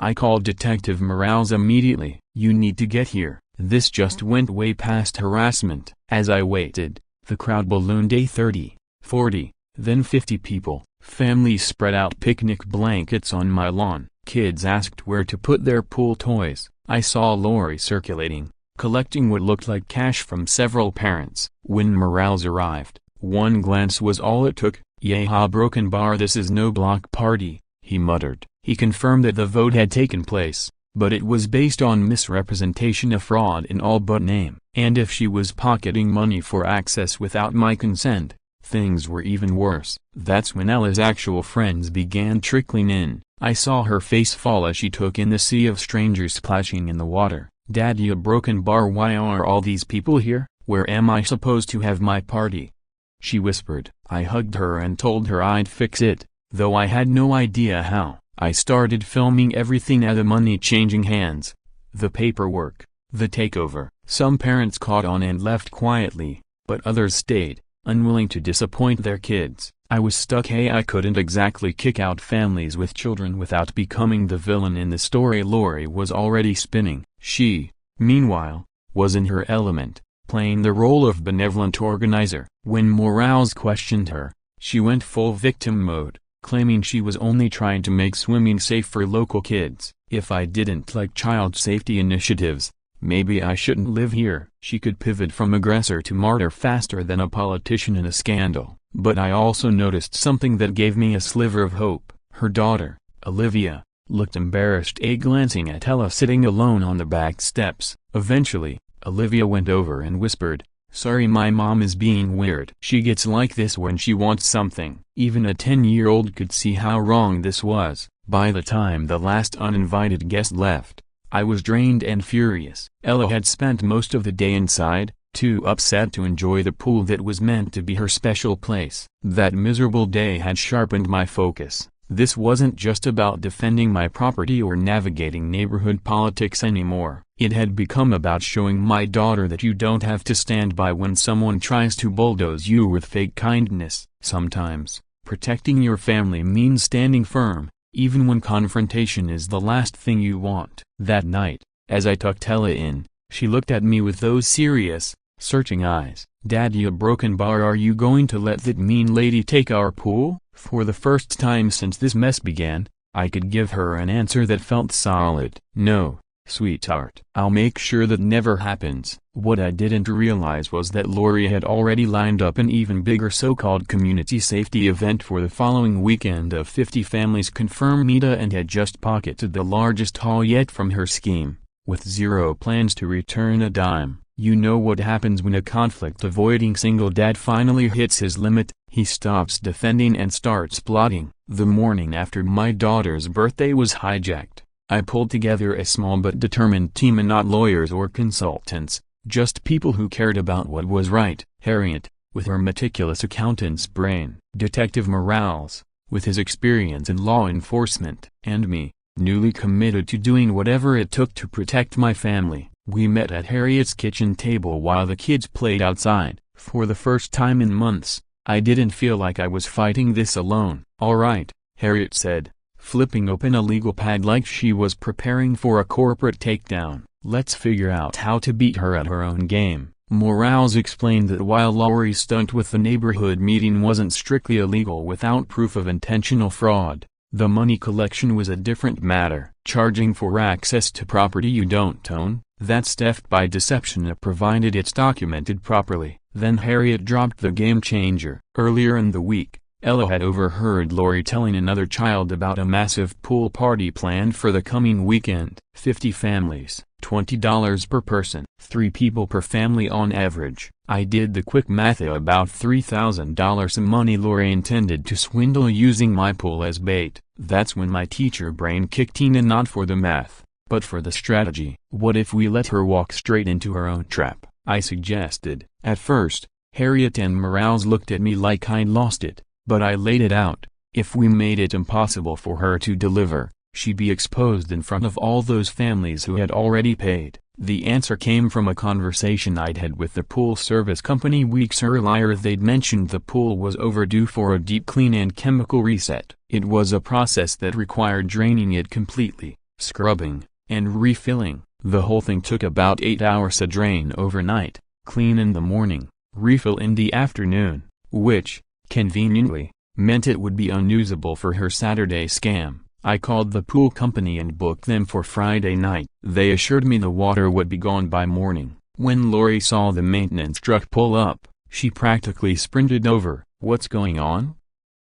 I called Detective Morales immediately. "You need to get here. This just went way past harassment." As I waited, the crowd ballooned to 30, 40, then 50 people. Families spread out picnic blankets on my lawn. Kids asked where to put their pool toys. I saw Lori circulating, collecting what looked like cash from several parents. When Morales arrived, one glance was all it took. "Yeehaw, broken bar, this is no block party," he muttered. He confirmed that the vote had taken place, but it was based on misrepresentation, a fraud in all but name. And if she was pocketing money for access without my consent, things were even worse. That's when Ella's actual friends began trickling in. I saw her face fall as she took in the sea of strangers splashing in the water. "Daddy, a broken bar, why are all these people here? Where am I supposed to have my party?" she whispered. I hugged her and told her I'd fix it, though I had no idea how. I started filming everything at the money changing hands, the paperwork, the takeover. Some parents caught on and left quietly, but others stayed, unwilling to disappoint their kids. I was stuck. Hey, I couldn't exactly kick out families with children without becoming the villain in the story Lori was already spinning. She, meanwhile, was in her element, playing the role of benevolent organizer. When Morales questioned her, she went full victim mode, claiming she was only trying to make swimming safe for local kids. If I didn't like child safety initiatives, maybe I shouldn't live here. She could pivot from aggressor to martyr faster than a politician in a scandal. But I also noticed something that gave me a sliver of hope. Her daughter, Olivia, looked embarrassed, glancing at Ella sitting alone on the back steps. Eventually, Olivia went over and whispered, "Sorry, my mom is being weird. She gets like this when she wants something." Even a 10-year-old could see how wrong this was. By the time the last uninvited guest left, I was drained and furious. Ella had spent most of the day inside, too upset to enjoy the pool that was meant to be her special place. That miserable day had sharpened my focus. This wasn't just about defending my property or navigating neighborhood politics anymore. It had become about showing my daughter that you don't have to stand by when someone tries to bulldoze you with fake kindness. Sometimes, protecting your family means standing firm, even when confrontation is the last thing you want. That night, as I tucked Ella in, she looked at me with those serious, searching eyes. "Daddy, a broken bar, are you going to let that mean lady take our pool?" For the first time since this mess began, I could give her an answer that felt solid. "No, sweetheart. I'll make sure that never happens." What I didn't realize was that Lori had already lined up an even bigger so-called community safety event for the following weekend of 50 families, confirmed Mita, and had just pocketed the largest haul yet from her scheme, with zero plans to return a dime. You know what happens when a conflict-avoiding single dad finally hits his limit. He stops defending and starts plotting. The morning after my daughter's birthday was hijacked, I pulled together a small but determined team, and not lawyers or consultants, just people who cared about what was right. Harriet, with her meticulous accountant's brain; Detective Morales, with his experience in law enforcement; and me, newly committed to doing whatever it took to protect my family. We met at Harriet's kitchen table while the kids played outside. For the first time in months, I didn't feel like I was fighting this alone. "All right," Harriet said, flipping open a legal pad like she was preparing for a corporate takedown. "Let's figure out how to beat her at her own game." Morales explained that while Lori's stunt with the neighborhood meeting wasn't strictly illegal without proof of intentional fraud, the money collection was a different matter. Charging for access to property you don't own, that's theft by deception, provided it's documented properly. Then Harriet dropped the game changer. Earlier in the week, Ella had overheard Lori telling another child about a massive pool party planned for the coming weekend. 50 families, $20 per person, 3 people per family on average. I did the quick math, about $3,000 in money Lori intended to swindle using my pool as bait. That's when my teacher brain kicked in, and not for the math, but for the strategy. "What if we let her walk straight into her own trap?" I suggested. At first, Harriet and Morales looked at me like I'd lost it, but I laid it out. If we made it impossible for her to deliver, she'd be exposed in front of all those families who had already paid. The answer came from a conversation I'd had with the pool service company weeks earlier. They'd mentioned the pool was overdue for a deep clean and chemical reset. It was a process that required draining it completely, scrubbing, and refilling. The whole thing took about 8 hours to drain overnight, clean in the morning, refill in the afternoon, which, conveniently, meant it would be unusable for her Saturday scam. I called the pool company and booked them for Friday night. They assured me the water would be gone by morning. When Lori saw the maintenance truck pull up, she practically sprinted over. "What's going on?"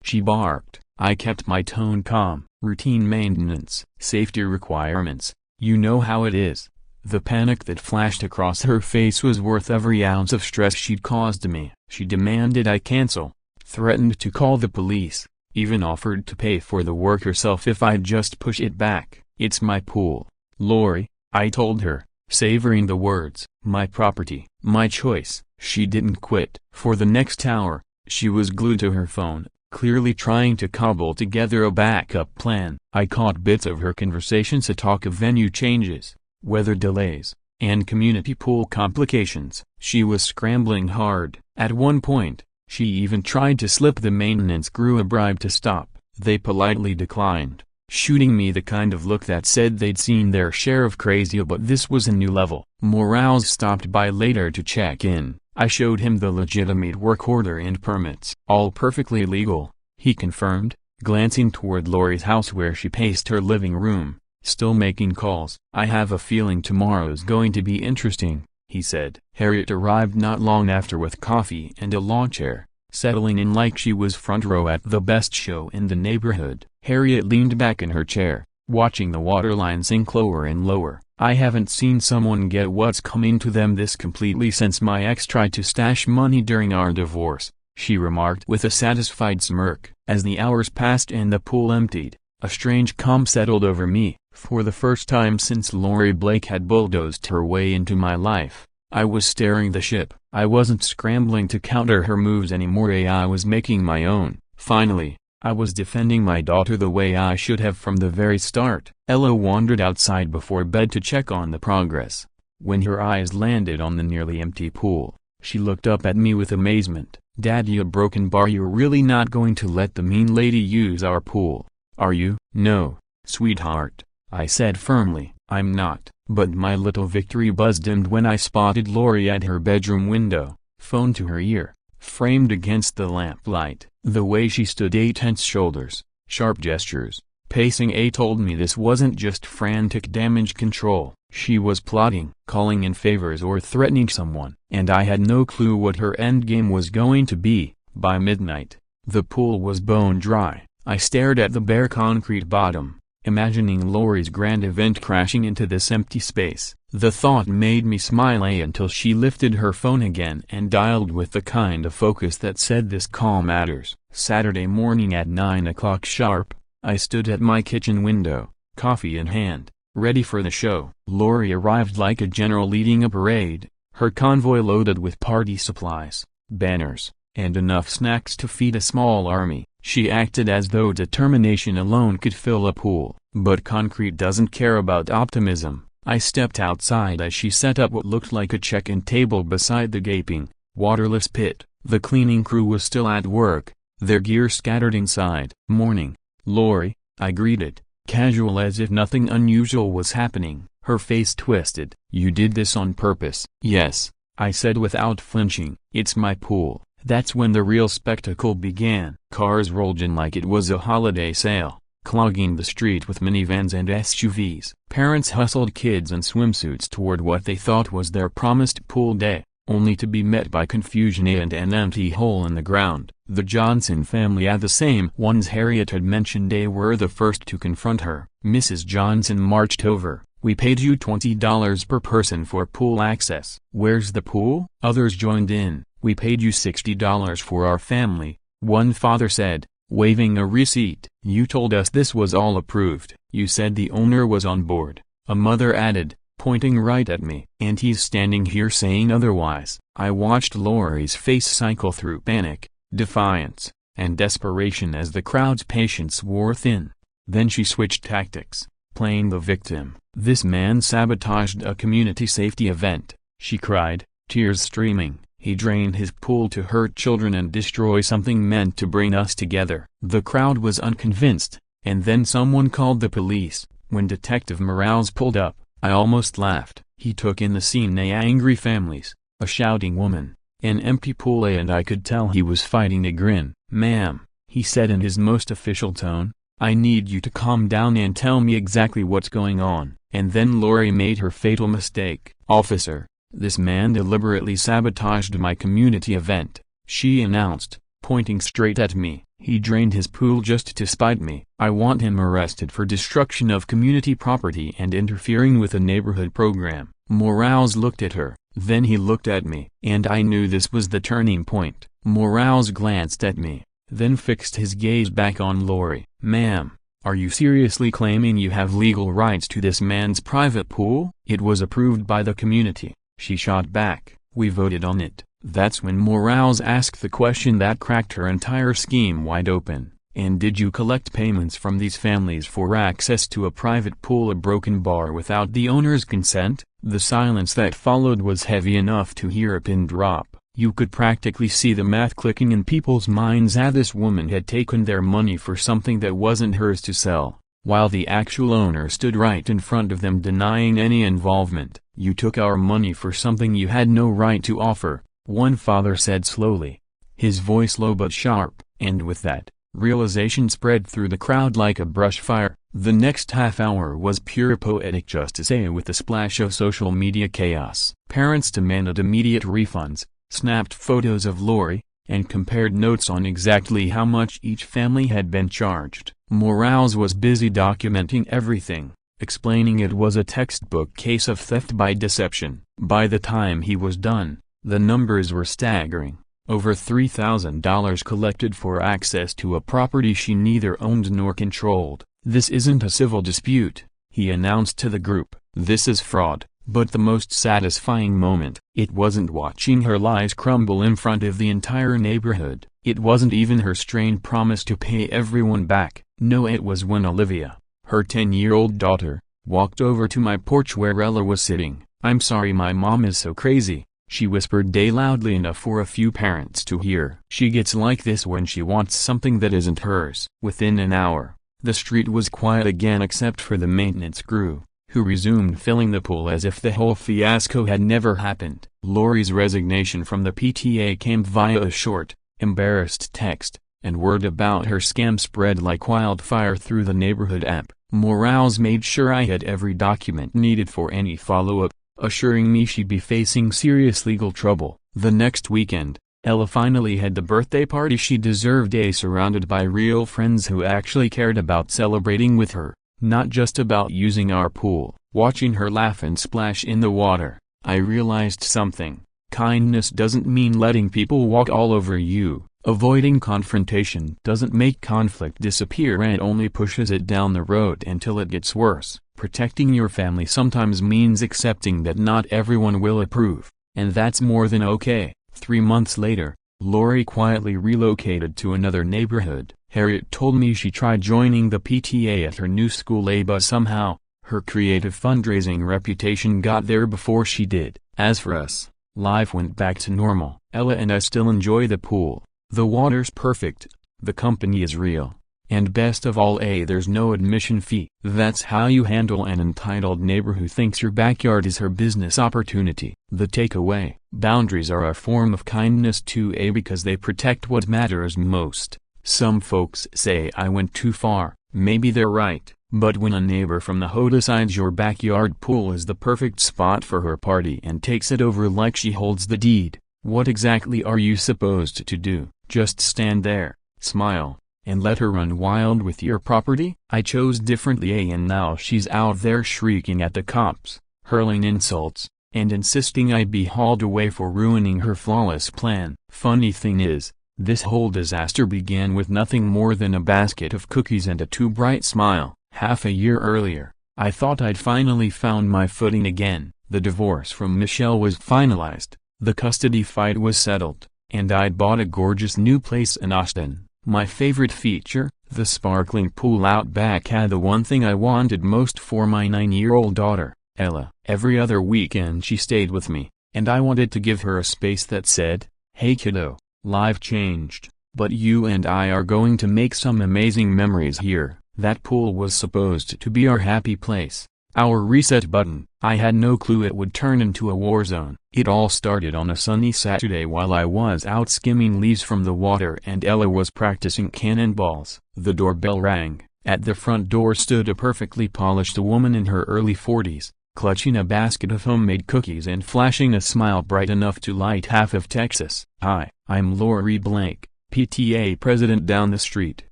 she barked. I kept my tone calm. "Routine maintenance, safety requirements, you know how it is." The panic that flashed across her face was worth every ounce of stress she'd caused me. She demanded I cancel, threatened to call the police, even offered to pay for the work herself if I'd just push it back. "It's my pool, Lori," I told her, savoring the words. "My property, my choice." She didn't quit. For the next hour, she was glued to her phone, clearly trying to cobble together a backup plan. I caught bits of her conversations to talk of venue changes, weather delays, and community pool complications. She was scrambling hard. At one point, she even tried to slip the maintenance crew a bribe to stop. They politely declined, shooting me the kind of look that said they'd seen their share of crazy, but this was a new level. Morales stopped by later to check in. I showed him the legitimate work order and permits. "All perfectly legal," he confirmed, glancing toward Lori's house where she paced her living room, still making calls. "I have a feeling tomorrow's going to be interesting," he said. Harriet arrived not long after with coffee and a lawn chair, settling in like she was front row at the best show in the neighborhood. Harriet leaned back in her chair, watching the waterline sink lower and lower. "I haven't seen someone get what's coming to them this completely since my ex tried to stash money during our divorce," she remarked with a satisfied smirk. As the hours passed and the pool emptied, a strange calm settled over me. For the first time since Lori Blake had bulldozed her way into my life, I was steering the ship. I wasn't scrambling to counter her moves anymore. I was making my own. Finally, I was defending my daughter the way I should have from the very start. Ella wandered outside before bed to check on the progress. When her eyes landed on the nearly empty pool, she looked up at me with amazement. "Daddy, a broken bar. You're really not going to let the mean lady use our pool, are you?" "No, sweetheart," I said firmly. "I'm not." But my little victory buzz dimmed when I spotted Lori at her bedroom window, phone to her ear, framed against the lamplight. The way she stood, tense shoulders, sharp gestures, pacing, told me this wasn't just frantic damage control. She was plotting, calling in favors, or threatening someone. And I had no clue what her endgame was going to be. By midnight, the pool was bone dry. I stared at the bare concrete bottom, imagining Lori's grand event crashing into this empty space. The thought made me smile until she lifted her phone again and dialed with the kind of focus that said this call matters. Saturday morning at 9 o'clock sharp, I stood at my kitchen window, coffee in hand, ready for the show. Lori arrived like a general leading a parade, her convoy loaded with party supplies, banners, and enough snacks to feed a small army. She acted as though determination alone could fill a pool. But concrete doesn't care about optimism. I stepped outside as she set up what looked like a check-in table beside the gaping, waterless pit. The cleaning crew was still at work, their gear scattered inside. "Morning, Lori," I greeted, casual as if nothing unusual was happening. Her face twisted. "You did this on purpose?" "Yes," I said without flinching. "It's my pool." That's when the real spectacle began. Cars rolled in like it was a holiday sale, clogging the street with minivans and SUVs. Parents hustled kids in swimsuits toward what they thought was their promised pool day, only to be met by confusion and an empty hole in the ground. The Johnson family, the same ones Harriet had mentioned, were the first to confront her. Mrs. Johnson marched over. "We paid you $20 per person for pool access. Where's the pool?" Others joined in. "We paid you $60 for our family," one father said, waving a receipt. "You told us this was all approved. You said the owner was on board," a mother added, pointing right at me. "And he's standing here saying otherwise." I watched Lori's face cycle through panic, defiance, and desperation as the crowd's patience wore thin. Then she switched tactics, playing the victim. "This man sabotaged a community safety event," she cried, tears streaming. "He drained his pool to hurt children and destroy something meant to bring us together." The crowd was unconvinced, and then someone called the police. When Detective Morales pulled up, I almost laughed. He took in the scene: angry families, a shouting woman, an empty pool, and I could tell he was fighting a grin. "Ma'am," he said in his most official tone, "I need you to calm down and tell me exactly what's going on." And then Lori made her fatal mistake. "Officer, this man deliberately sabotaged my community event," she announced, pointing straight at me. "He drained his pool just to spite me. I want him arrested for destruction of community property and interfering with a neighborhood program." Morales looked at her, then he looked at me, and I knew this was the turning point. Morales glanced at me, then fixed his gaze back on Lori. "Ma'am, are you seriously claiming you have legal rights to this man's private pool?" "It was approved by the community," she shot back. "We voted on it." That's when Morales asked the question that cracked her entire scheme wide open. "And did you collect payments from these families for access to a private pool, a broken bar, without the owner's consent?" The silence that followed was heavy enough to hear a pin drop. You could practically see the math clicking in people's minds as this woman had taken their money for something that wasn't hers to sell, while the actual owner stood right in front of them denying any involvement. "You took our money for something you had no right to offer," one father said slowly, his voice low but sharp, and with that, realization spread through the crowd like a brush fire. The next half hour was pure poetic justice with a splash of social media chaos. Parents demanded immediate refunds, snapped photos of Lori, and compared notes on exactly how much each family had been charged. Morales was busy documenting everything, explaining it was a textbook case of theft by deception. By the time he was done, the numbers were staggering. Over $3,000 collected for access to a property she neither owned nor controlled. "This isn't a civil dispute," he announced to the group. "This is fraud." But the most satisfying moment, it wasn't watching her lies crumble in front of the entire neighborhood. It wasn't even her strained promise to pay everyone back. No, it was when Olivia, her 10-year-old daughter, walked over to my porch where Ella was sitting. "I'm sorry my mom is so crazy," she whispered loudly enough for a few parents to hear. "She gets like this when she wants something that isn't hers." Within an hour, the street was quiet again except for the maintenance crew, who resumed filling the pool as if the whole fiasco had never happened. Lori's resignation from the PTA came via a short, embarrassed text, and word about her scam spread like wildfire through the neighborhood app. Morales made sure I had every document needed for any follow-up, assuring me she'd be facing serious legal trouble. The next weekend, Ella finally had the birthday party she deserved, surrounded by real friends who actually cared about celebrating with her, not just about using our pool. Watching her laugh and splash in the water, I realized something. Kindness doesn't mean letting people walk all over you. Avoiding confrontation doesn't make conflict disappear, and only pushes it down the road until it gets worse. Protecting your family sometimes means accepting that not everyone will approve, and that's more than okay. 3 months later, Lori quietly relocated to another neighborhood. Harriet told me she tried joining the PTA at her new school, but somehow, her creative fundraising reputation got there before she did. As for us, life went back to normal. Ella and I still enjoy the pool. The water's perfect, the company is real, and best of all, there's no admission fee. That's how you handle an entitled neighbor who thinks your backyard is her business opportunity. The takeaway: boundaries are a form of kindness too, because they protect what matters most. Some folks say I went too far. Maybe they're right, but when a neighbor from the HOA decides your backyard pool is the perfect spot for her party and takes it over like she holds the deed, what exactly are you supposed to do? Just stand there, smile, and let her run wild with your property? I chose differently, and now she's out there shrieking at the cops, hurling insults, and insisting I be hauled away for ruining her flawless plan. Funny thing is, this whole disaster began with nothing more than a basket of cookies and a too bright smile. Half a year earlier, I thought I'd finally found my footing again. The divorce from Michelle was finalized, the custody fight was settled, and I'd bought a gorgeous new place in Austin. My favorite feature, the sparkling pool out back, had the one thing I wanted most for my 9-year-old daughter, Ella. Every other weekend she stayed with me, and I wanted to give her a space that said, "Hey kiddo, life changed, but you and I are going to make some amazing memories here." That pool was supposed to be our happy place, our reset button. I had no clue it would turn into a war zone. It all started on a sunny Saturday while I was out skimming leaves from the water and Ella was practicing cannonballs. The doorbell rang. At the front door stood a perfectly polished woman in her early 40s, clutching a basket of homemade cookies and flashing a smile bright enough to light half of Texas. "Hi, I'm Lori Blake, PTA president down the street.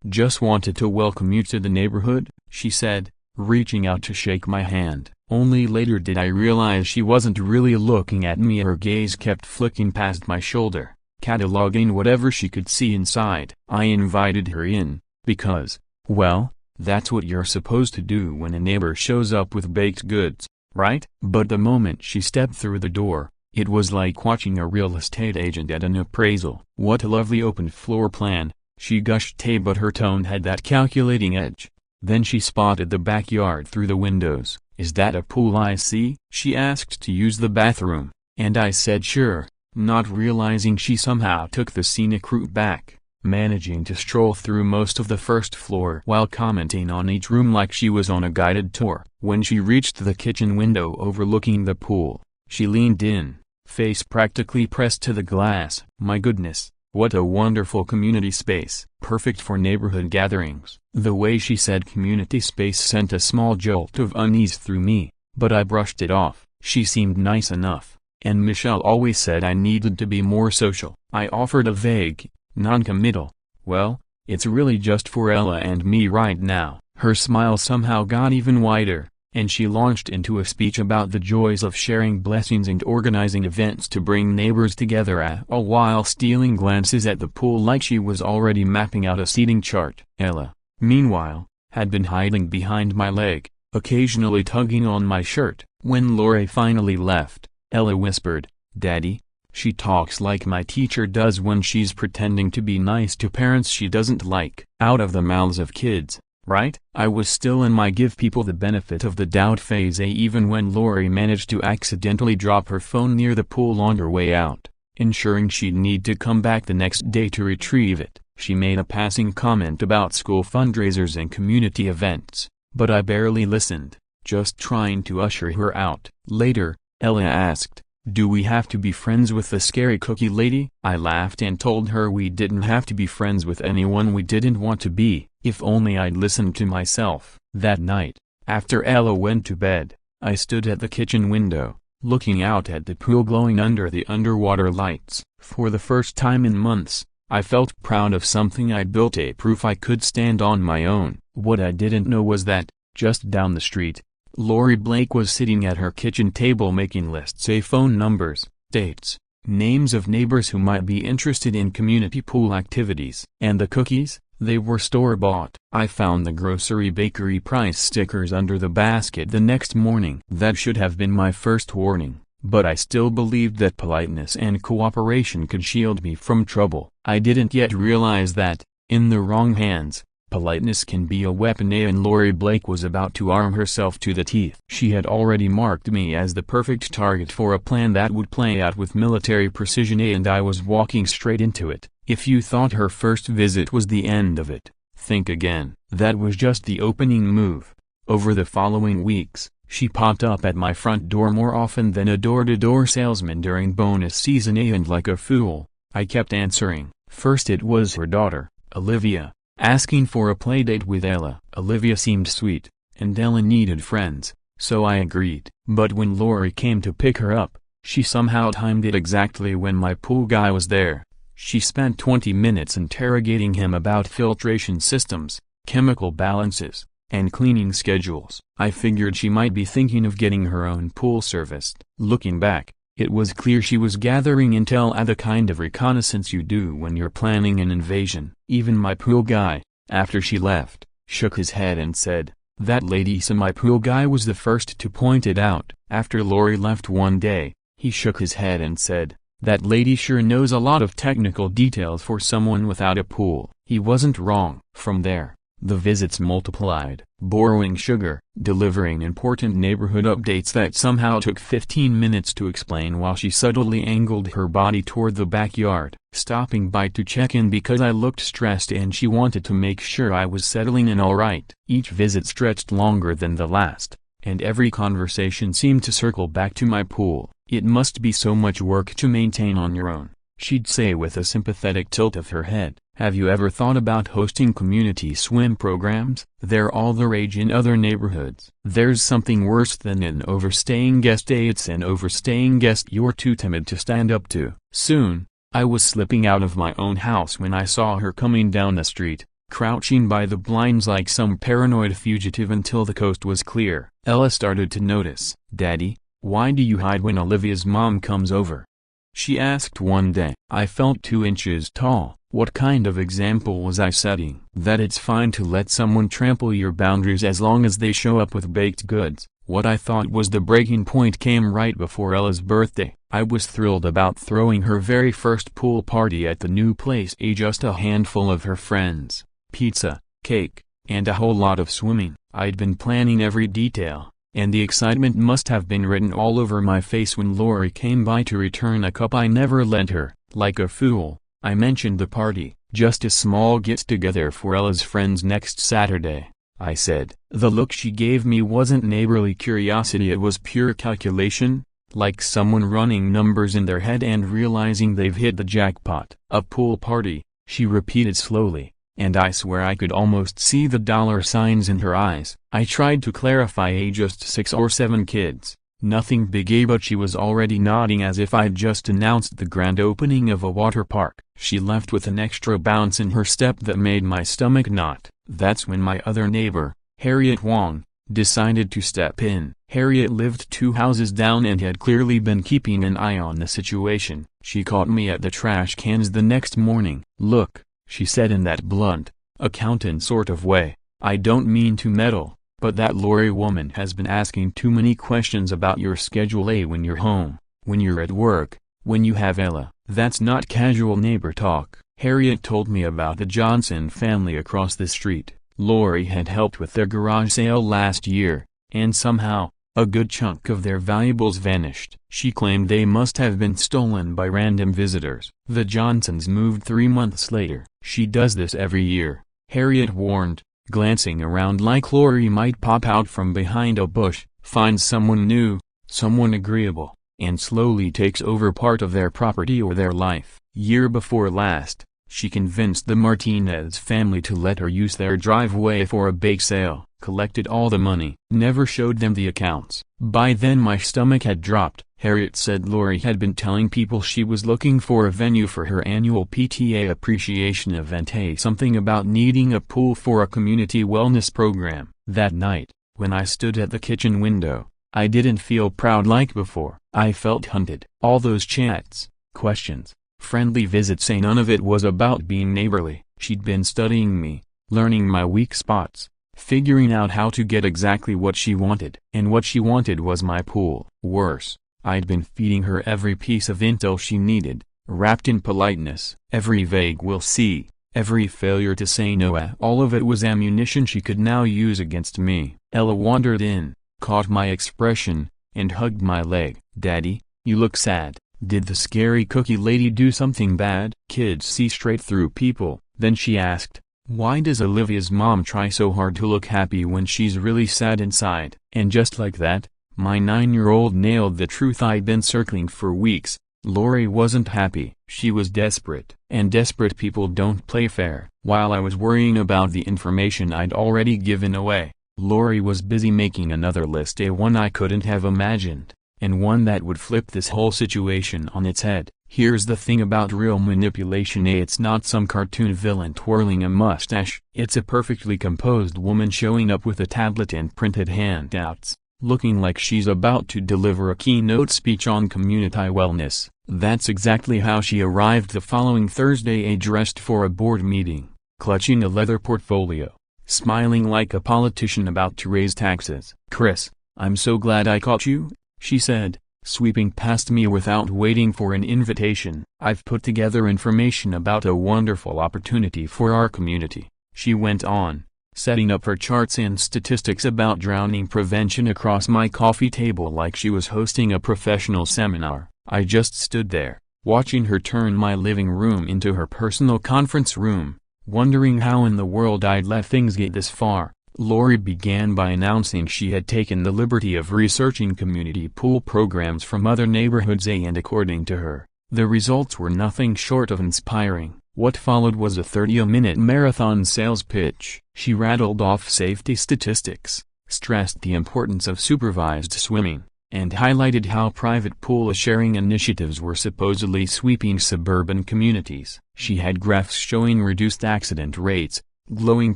Just wanted to welcome you to the neighborhood," she said, reaching out to shake my hand. Only later did I realize she wasn't really looking at me. Her gaze kept flicking past my shoulder, cataloging whatever she could see inside. I invited her in, because, well, that's what you're supposed to do when a neighbor shows up with baked goods, right? But the moment she stepped through the door, it was like watching a real estate agent at an appraisal. "What a lovely open floor plan," she gushed, but her tone had that calculating edge. Then she spotted the backyard through the windows. "Is that a pool I see?" She asked to use the bathroom, and I said sure, not realizing she somehow took the scenic route back, managing to stroll through most of the first floor while commenting on each room like she was on a guided tour. When she reached the kitchen window overlooking the pool, she leaned in, face practically pressed to the glass. "My goodness, what a wonderful community space, perfect for neighborhood gatherings." The way she said community space sent a small jolt of unease through me, but I brushed it off. She seemed nice enough, and Michelle always said I needed to be more social. I offered a vague, non-committal, "Well, it's really just for Ella and me right now." Her smile somehow got even wider, and she launched into a speech about the joys of sharing blessings and organizing events to bring neighbors together, all while stealing glances at the pool like she was already mapping out a seating chart. Ella, meanwhile, had been hiding behind my leg, occasionally tugging on my shirt. When Lori finally left, Ella whispered, "Daddy, she talks like my teacher does when she's pretending to be nice to parents she doesn't like." Out of the mouths of kids, right? I was still in my give people the benefit of the doubt phase even when Lori managed to accidentally drop her phone near the pool on her way out, ensuring she'd need to come back the next day to retrieve it. She made a passing comment about school fundraisers and community events, but I barely listened, just trying to usher her out. Later, Ella asked, "Do we have to be friends with the scary cookie lady?" I laughed and told her we didn't have to be friends with anyone we didn't want to be. If only I'd listened to myself. That night, after Ella went to bed, I stood at the kitchen window, looking out at the pool glowing under the underwater lights. For the first time in months, I felt proud of something I'd built, a proof I could stand on my own. What I didn't know was that, just down the street, Lori Blake was sitting at her kitchen table making lists, phone numbers, dates, names of neighbors who might be interested in community pool activities. And the cookies? They were store-bought. I found the grocery bakery price stickers under the basket the next morning. That should have been my first warning, but I still believed that politeness and cooperation could shield me from trouble. I didn't yet realize that, in the wrong hands, politeness can be a weapon, and Lori Blake was about to arm herself to the teeth. She had already marked me as the perfect target for a plan that would play out with military precision, and I was walking straight into it. If you thought her first visit was the end of it, think again. That was just the opening move. Over the following weeks, she popped up at my front door more often than a door-to-door salesman during bonus season, and like a fool, I kept answering. First it was her daughter, Olivia, asking for a playdate with Ella. Olivia seemed sweet, and Ella needed friends, so I agreed. But when Lori came to pick her up, she somehow timed it exactly when my pool guy was there. She spent 20 minutes interrogating him about filtration systems, chemical balances, and cleaning schedules. I figured she might be thinking of getting her own pool serviced. Looking back, it was clear she was gathering intel, the kind of reconnaissance you do when you're planning an invasion. Even my pool guy, after she left, shook his head and said, "That lady." So my pool guy was the first to point it out. After Lori left one day, he shook his head and said, "That lady sure knows a lot of technical details for someone without a pool." He wasn't wrong. From there, the visits multiplied, borrowing sugar, delivering important neighborhood updates that somehow took 15 minutes to explain while she subtly angled her body toward the backyard, stopping by to check in because I looked stressed and she wanted to make sure I was settling in all right. Each visit stretched longer than the last, and every conversation seemed to circle back to my pool. "It must be so much work to maintain on your own," she'd say with a sympathetic tilt of her head. "Have you ever thought about hosting community swim programs? They're all the rage in other neighborhoods." "There's something worse than an overstaying guest. It's an overstaying guest you're too timid to stand up to." Soon, I was slipping out of my own house when I saw her coming down the street, crouching by the blinds like some paranoid fugitive until the coast was clear. Ella started to notice. "Daddy, why do you hide when Olivia's mom comes over?" she asked one day. I felt 2 inches tall. What kind of example was I setting? That it's fine to let someone trample your boundaries as long as they show up with baked goods. What I thought was the breaking point came right before Ella's birthday. I was thrilled about throwing her very first pool party at the new place. Just a handful of her friends, pizza, cake, and a whole lot of swimming. I'd been planning every detail, and the excitement must have been written all over my face when Lori came by to return a cup I never lent her. Like a fool, I mentioned the party. "Just a small get-together for Ella's friends next Saturday," I said. The look she gave me wasn't neighborly curiosity, it was pure calculation, like someone running numbers in their head and realizing they've hit the jackpot. "A pool party," she repeated slowly, and I swear I could almost see the dollar signs in her eyes. I tried to clarify, just 6 or 7 kids. Nothing big, but she was already nodding as if I'd just announced the grand opening of a water park. She left with an extra bounce in her step that made my stomach knot. That's when my other neighbor, Harriet Wong, decided to step in. Harriet lived 2 houses down and had clearly been keeping an eye on the situation. She caught me at the trash cans the next morning. "Look," she said in that blunt, accountant sort of way, "I don't mean to meddle, but that Lori woman has been asking too many questions about your schedule. When you're home, when you're at work, when you have Ella. That's not casual neighbor talk." Harriet told me about the Johnson family across the street. Lori had helped with their garage sale last year, and somehow, a good chunk of their valuables vanished. She claimed they must have been stolen by random visitors. The Johnsons moved 3 months later. "She does this every year," Harriet warned, glancing around like Lori might pop out from behind a bush, finds someone new, someone agreeable, and slowly takes over part of their property or their life. Year before last, she convinced the Martinez family to let her use their driveway for a bake sale, collected all the money, never showed them the accounts. By then my stomach had dropped. Harriet said Lori had been telling people she was looking for a venue for her annual PTA appreciation event, something about needing a pool for a community wellness program. That night, when I stood at the kitchen window, I didn't feel proud like before. I felt hunted. All those chats, questions, friendly visits, none of it was about being neighborly. She'd been studying me, learning my weak spots, figuring out how to get exactly what she wanted. And what she wanted was my pool. Worse, I'd been feeding her every piece of intel she needed, wrapped in politeness. Every vague "we'll see," every failure to say no, all of it was ammunition she could now use against me. Ella wandered in, caught my expression, and hugged my leg. "Daddy, you look sad. Did the scary cookie lady do something bad?" Kids see straight through people. Then she asked, "Why does Olivia's mom try so hard to look happy when she's really sad inside?" And just like that, my 9-year-old nailed the truth I'd been circling for weeks. Lori wasn't happy. She was desperate. And desperate people don't play fair. While I was worrying about the information I'd already given away, Lori was busy making another list, one I couldn't have imagined, and one that would flip this whole situation on its head. Here's the thing about real manipulation, it's not some cartoon villain twirling a mustache. It's a perfectly composed woman showing up with a tablet and printed handouts, looking like she's about to deliver a keynote speech on community wellness. That's exactly how she arrived the following Thursday, dressed for a board meeting, clutching a leather portfolio, smiling like a politician about to raise taxes. "Chris, I'm so glad I caught you," she said, sweeping past me without waiting for an invitation. "I've put together information about a wonderful opportunity for our community," she went on, setting up her charts and statistics about drowning prevention across my coffee table like she was hosting a professional seminar. I just stood there, watching her turn my living room into her personal conference room, wondering how in the world I'd let things get this far. Lori began by announcing she had taken the liberty of researching community pool programs from other neighborhoods, and according to her, the results were nothing short of inspiring. What followed was a 30-minute marathon sales pitch. She rattled off safety statistics, stressed the importance of supervised swimming, and highlighted how private pool sharing initiatives were supposedly sweeping suburban communities. She had graphs showing reduced accident rates, glowing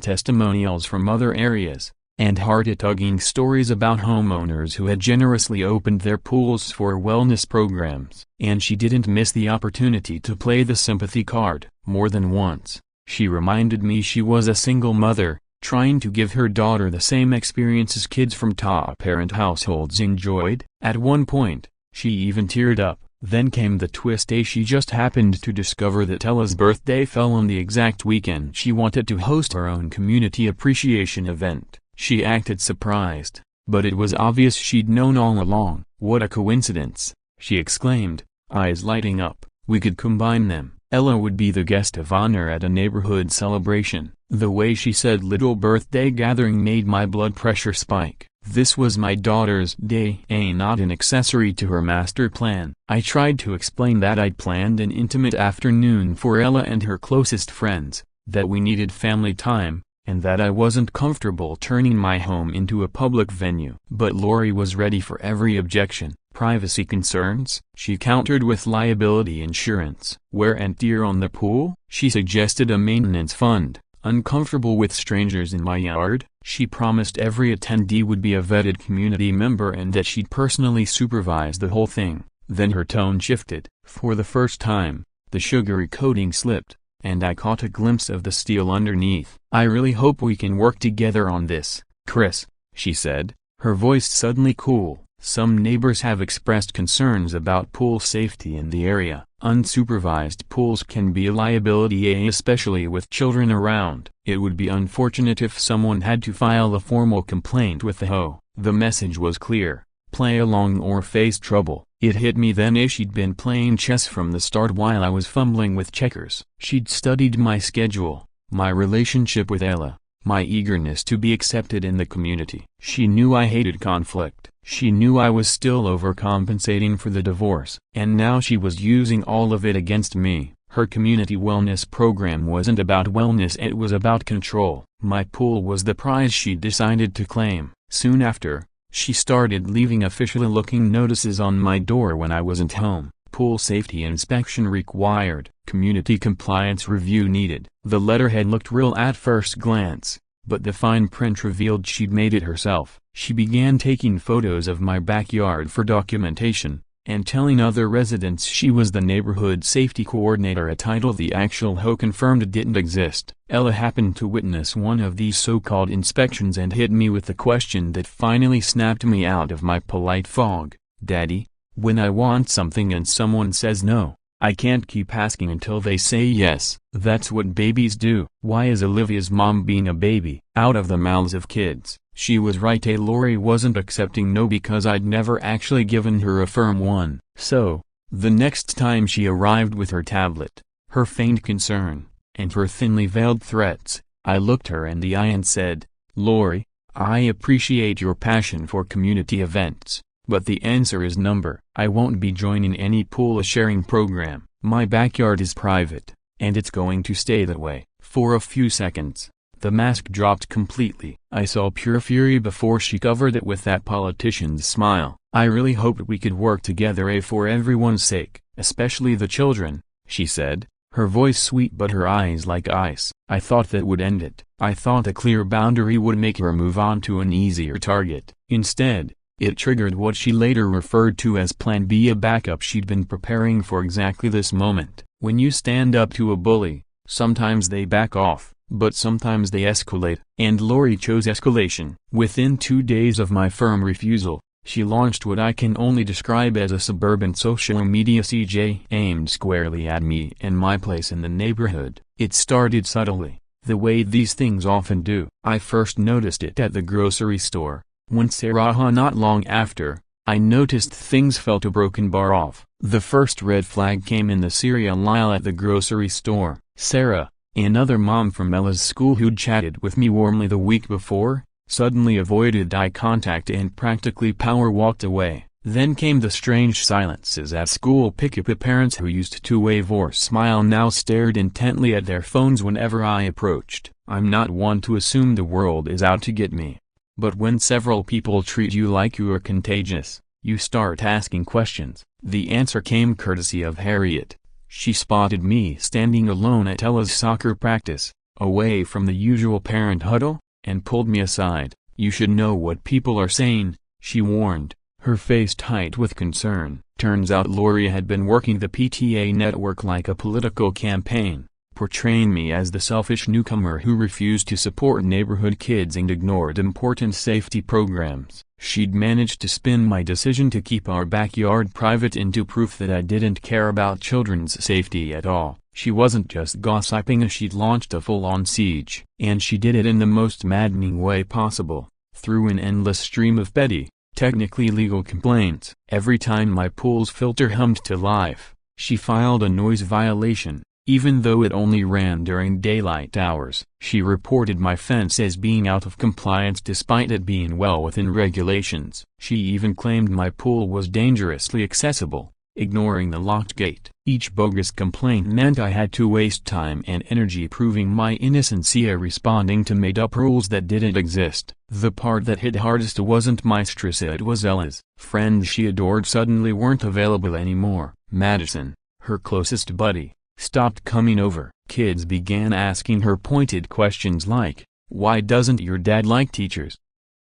testimonials from other areas, and heart-tugging stories about homeowners who had generously opened their pools for wellness programs. And she didn't miss the opportunity to play the sympathy card. More than once, she reminded me she was a single mother, trying to give her daughter the same experiences kids from top-parent households enjoyed. At one point, she even teared up. Then came the twist. She just happened to discover that Ella's birthday fell on the exact weekend she wanted to host her own community appreciation event. She acted surprised, but it was obvious she'd known all along. "What a coincidence," she exclaimed, eyes lighting up. "We could combine them." Ella would be the guest of honor at a neighborhood celebration. The way she said "little birthday gathering" made my blood pressure spike. This was my daughter's day, not an accessory to her master plan. I tried to explain that I'd planned an intimate afternoon for Ella and her closest friends, that we needed family time, and that I wasn't comfortable turning my home into a public venue. But Lori was ready for every objection. "Privacy concerns?" she countered with liability insurance. "Wear and tear on the pool?" She suggested a maintenance fund. "Uncomfortable with strangers in my yard?" She promised every attendee would be a vetted community member and that she'd personally supervise the whole thing. Then her tone shifted. For the first time, the sugary coating slipped, and I caught a glimpse of the steel underneath. "I really hope we can work together on this, Chris," she said, her voice suddenly cool. "Some neighbors have expressed concerns about pool safety in the area. Unsupervised pools can be a liability, especially with children around. It would be unfortunate if someone had to file a formal complaint with the HOA." The message was clear: play along or face trouble. It hit me then she'd been playing chess from the start while I was fumbling with checkers. She'd studied my schedule, my relationship with Ella, my eagerness to be accepted in the community. She knew I hated conflict. She knew I was still overcompensating for the divorce. And now she was using all of it against me. Her community wellness program wasn't about wellness, it was about control. My pool was the prize she'd decided to claim. Soon after, she started leaving official-looking notices on my door when I wasn't home. Pool safety inspection required. Community compliance review needed. The letterhead looked real at first glance, but the fine print revealed she'd made it herself. She began taking photos of my backyard for documentation, and telling other residents she was the neighborhood safety coordinator, a title the actual HOA confirmed didn't exist. Ella happened to witness one of these so-called inspections and hit me with the question that finally snapped me out of my polite fog. "Daddy, when I want something and someone says no, I can't keep asking until they say yes. That's what babies do." Why is Olivia's mom being a baby? Out of the mouths of kids. She was right. Lori wasn't accepting no because I'd never actually given her a firm one. So, the next time she arrived with her tablet, her feigned concern, and her thinly veiled threats, I looked her in the eye and said, "Lori, I appreciate your passion for community events, but the answer is number. I won't be joining any pool sharing program. My backyard is private, and it's going to stay that way." For a few seconds, the mask dropped completely. I saw pure fury before she covered it with that politician's smile. "I really hoped we could work together for everyone's sake, especially the children," she said, her voice sweet but her eyes like ice. I thought that would end it. I thought a clear boundary would make her move on to an easier target. Instead, it triggered what she later referred to as Plan B, a backup she'd been preparing for exactly this moment. When you stand up to a bully, sometimes they back off, but sometimes they escalate. And Lori chose escalation. Within 2 days of my firm refusal, she launched what I can only describe as a suburban social media CJ aimed squarely at me and my place in the neighborhood. It started subtly, the way these things often do. I first noticed it at the grocery store, when Sarah not long after, I noticed things felt a broken bar off. The first red flag came in the cereal aisle at the grocery store. Sarah, another mom from Ella's school who'd chatted with me warmly the week before, suddenly avoided eye contact and practically power walked away. Then came the strange silences at school pickup. Parents who used to wave or smile now stared intently at their phones whenever I approached. I'm not one to assume the world is out to get me. But when several people treat you like you are contagious, you start asking questions. The answer came courtesy of Harriet. She spotted me standing alone at Ella's soccer practice, away from the usual parent huddle, and pulled me aside. You should know what people are saying, she warned, her face tight with concern. Turns out Lori had been working the PTA network like a political campaign, portraying me as the selfish newcomer who refused to support neighborhood kids and ignored important safety programs. She'd managed to spin my decision to keep our backyard private into proof that I didn't care about children's safety at all. She wasn't just gossiping, she'd launched a full-on siege. And she did it in the most maddening way possible, through an endless stream of petty, technically legal complaints. Every time my pool's filter hummed to life, she filed a noise violation, even though it only ran during daylight hours. She reported my fence as being out of compliance despite it being well within regulations. She even claimed my pool was dangerously accessible, ignoring the locked gate. Each bogus complaint meant I had to waste time and energy proving my innocency, responding to made-up rules that didn't exist. The part that hit hardest wasn't my stress, it was Ella's. Friends she adored suddenly weren't available anymore. Madison, her closest buddy, stopped coming over. Kids began asking her pointed questions like, "Why doesn't your dad like teachers?"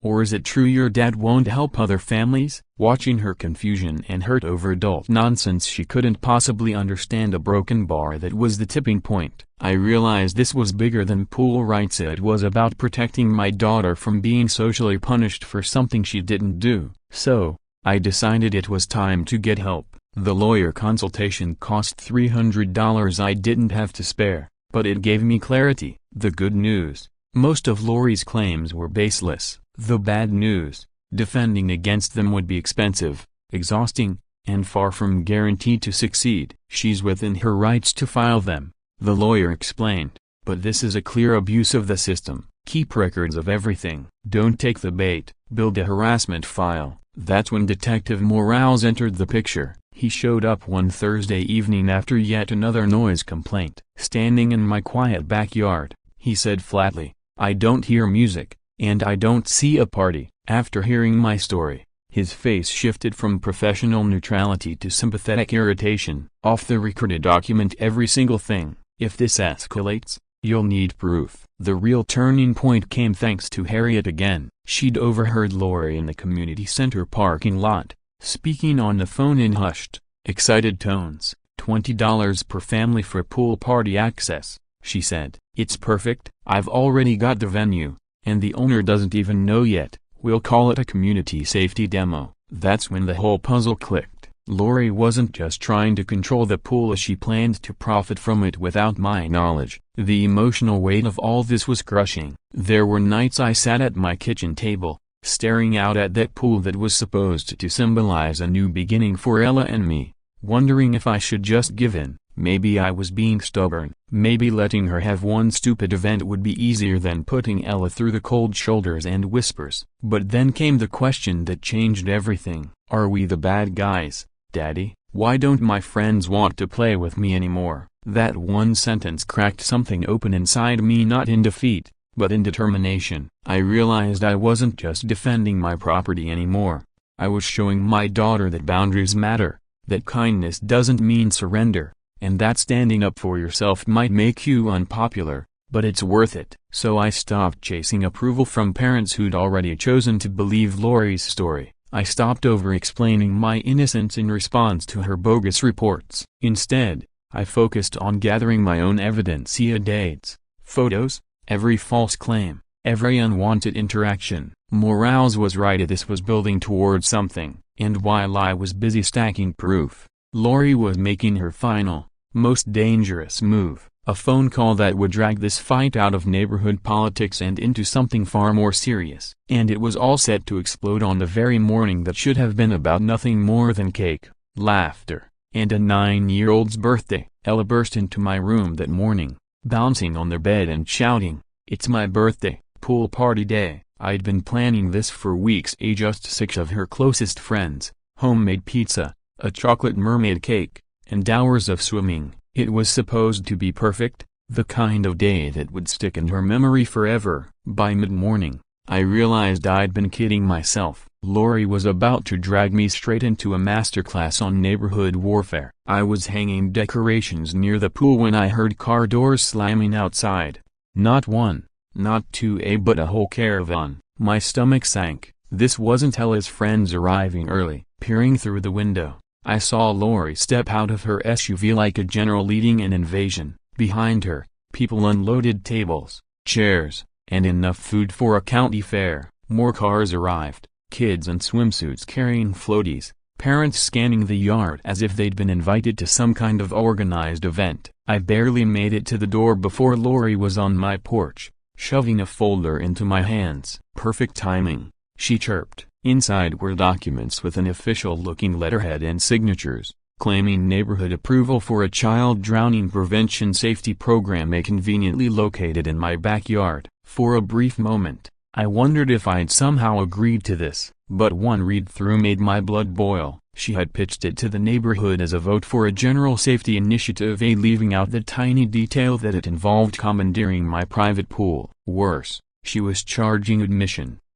Or "Is it true your dad won't help other families?" Watching her confusion and hurt over adult nonsense she couldn't possibly understand a broken bar that was the tipping point. I realized this was bigger than pool rights. It was about protecting my daughter from being socially punished for something she didn't do. So, I decided it was time to get help. The lawyer consultation cost $300. I didn't have to spare, but it gave me clarity. The good news: most of Lori's claims were baseless. The bad news: defending against them would be expensive, exhausting, and far from guaranteed to succeed. She's within her rights to file them, the lawyer explained, but this is a clear abuse of the system. Keep records of everything. Don't take the bait. Build a harassment file. That's when Detective Morales entered the picture. He showed up one Thursday evening after yet another noise complaint. Standing in my quiet backyard, he said flatly, "I don't hear music, and I don't see a party." After hearing my story, his face shifted from professional neutrality to sympathetic irritation. "Off the record, document every single thing. If this escalates, you'll need proof." The real turning point came thanks to Harriet again. She'd overheard Lori in the community center parking lot, speaking on the phone in hushed, excited tones. $20 per family for pool party access, she said. "It's perfect. I've already got the venue, and the owner doesn't even know yet. We'll call it a community safety demo." That's when the whole puzzle clicked. Lori wasn't just trying to control the pool, she planned to profit from it without my knowledge. The emotional weight of all this was crushing. There were nights I sat at my kitchen table, staring out at that pool that was supposed to symbolize a new beginning for Ella and me, wondering if I should just give in. Maybe I was being stubborn. Maybe letting her have one stupid event would be easier than putting Ella through the cold shoulders and whispers. But then came the question that changed everything. Are we the bad guys, Daddy? Why don't my friends want to play with me anymore? That one sentence cracked something open inside me, not in defeat, but in determination. I realized I wasn't just defending my property anymore. I was showing my daughter that boundaries matter, that kindness doesn't mean surrender, and that standing up for yourself might make you unpopular, but it's worth it. So I stopped chasing approval from parents who'd already chosen to believe Lori's story. I stopped over-explaining my innocence in response to her bogus reports. Instead, I focused on gathering my own evidence: dates, photos, every false claim, every unwanted interaction. Morales was right, this was building towards something, and while I was busy stacking proof, Lori was making her final, most dangerous move. A phone call that would drag this fight out of neighborhood politics and into something far more serious. And it was all set to explode on the very morning that should have been about nothing more than cake, laughter, and a 9-year-old's birthday. Ella burst into my room that morning, bouncing on the bed and shouting, "It's my birthday, pool party day." I'd been planning this for weeks. Just 6 of her closest friends, homemade pizza, a chocolate mermaid cake, and hours of swimming. It was supposed to be perfect, the kind of day that would stick in her memory forever. By mid-morning, I realized I'd been kidding myself. Lori was about to drag me straight into a masterclass on neighborhood warfare. I was hanging decorations near the pool when I heard car doors slamming outside. Not one, not two, but a whole caravan. My stomach sank. This wasn't Ella's friends arriving early. Peering through the window, I saw Lori step out of her SUV like a general leading an invasion. Behind her, people unloaded tables, chairs, and enough food for a county fair. More cars arrived, kids in swimsuits carrying floaties, parents scanning the yard as if they'd been invited to some kind of organized event. I barely made it to the door before Lori was on my porch, shoving a folder into my hands. "Perfect timing," she chirped. Inside were documents with an official-looking letterhead and signatures, claiming neighborhood approval for a child drowning prevention safety program conveniently located in my backyard. For a brief moment, I wondered if I'd somehow agreed to this, but one read-through made my blood boil. She had pitched it to the neighborhood as a vote for a general safety initiative, leaving out the tiny detail that it involved commandeering my private pool. Worse, she was charging admission,